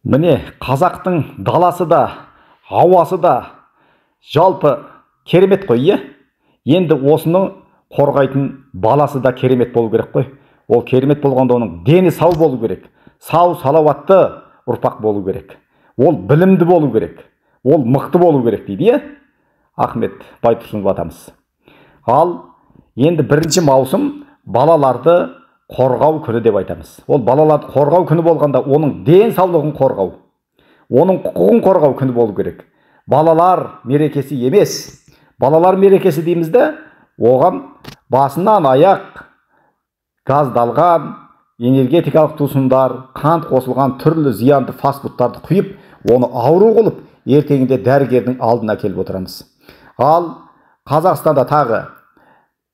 Міне, қазақтың даласы да, ауасы да жалпы керемет қой, иә? Енді осыны қорғайтын баласы да керемет болу керек қой. Ол керемет болғанда оның дені сау болу керек. Сау, салауатты ұрпақ болу керек. Ол білімді болу керек. Ол мықты болу керек дейді, иә? Ахмет Байтұрсынов атамыз. Ал енді 1 маусым балаларды қорғау күні деп айтамыз. Ол балаларды қорғау күні болғанда оның ден саулығын қорғау, оның құқығын қорғау күні болу керек. Балалар мерекесі емес. Балалар мерекесі деймізді, оған басынан аяқ газдалған энергетикалық сусындар, қант қосылған түрлі зиянды фастфудтарды құйып, оны ауру қылып, ертеңінде дәрігердің алдына келіп отырамыз. Ал Қазақстанда тағы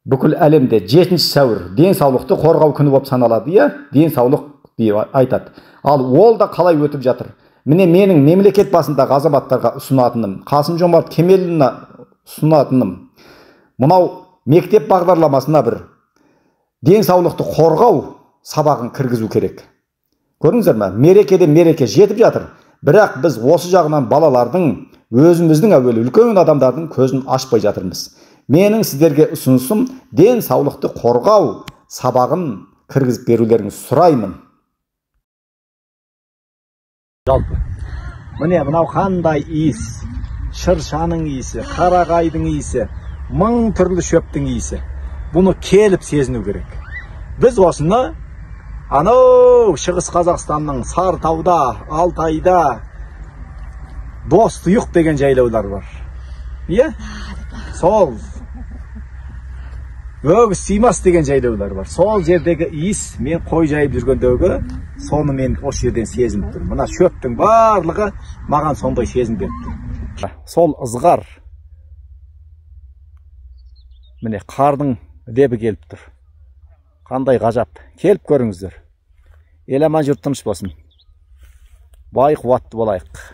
бүкіл әлемде 7 сәуір денсаулықты қорғау күні болып саналады, иә? Денсаулық деп айтады. Ал ол да қалай өтіп жатыр? Міне менің мемлекет басындағы азаматтарға ұсынатыным, Қасым-Жомарт Кемелұлына ұсынатыным, мынау мектеп бағдарламасына бір денсаулықты қорғау сабағын кіргізу керек. Көрдіңіздер ме? Мерекеден мереке жетіп жатыр. Бірақ біз осы жағынан балалардың, өзіміздің әуелі үлкен адамдардың көзін ашпай жатырмыз. Менің сіздерге ұсынысым денсаулықты қорғау сабағын кіргізіп берулеріңізді сұраймын. Жалпы, міне мынау қандай иіс, шыршаның иісі, қарағайдың иісі, 1000 түрлі шөптің иісі. Бұны келіп сезіну керек. Біз осыны анау Шығыс Қазақстанның Сартауда, Алтайда Достұйық деген жайлаулар бар. Иә? Сол Өгіз Симас деген жайлаулар бар. Сол жердегі иіс мен қой жайып жүргендегі соны мен осы жерден сезініп тұрмын. Мына шөптің барлығы маған сондай сезім беріп тұр. Сол ызғар, міне қардың лебі келіп тұр. Қандай ғажап. Келіп көріңіздер. Ел аман, жұрт тыныш болсын. Бай қуатты болайық.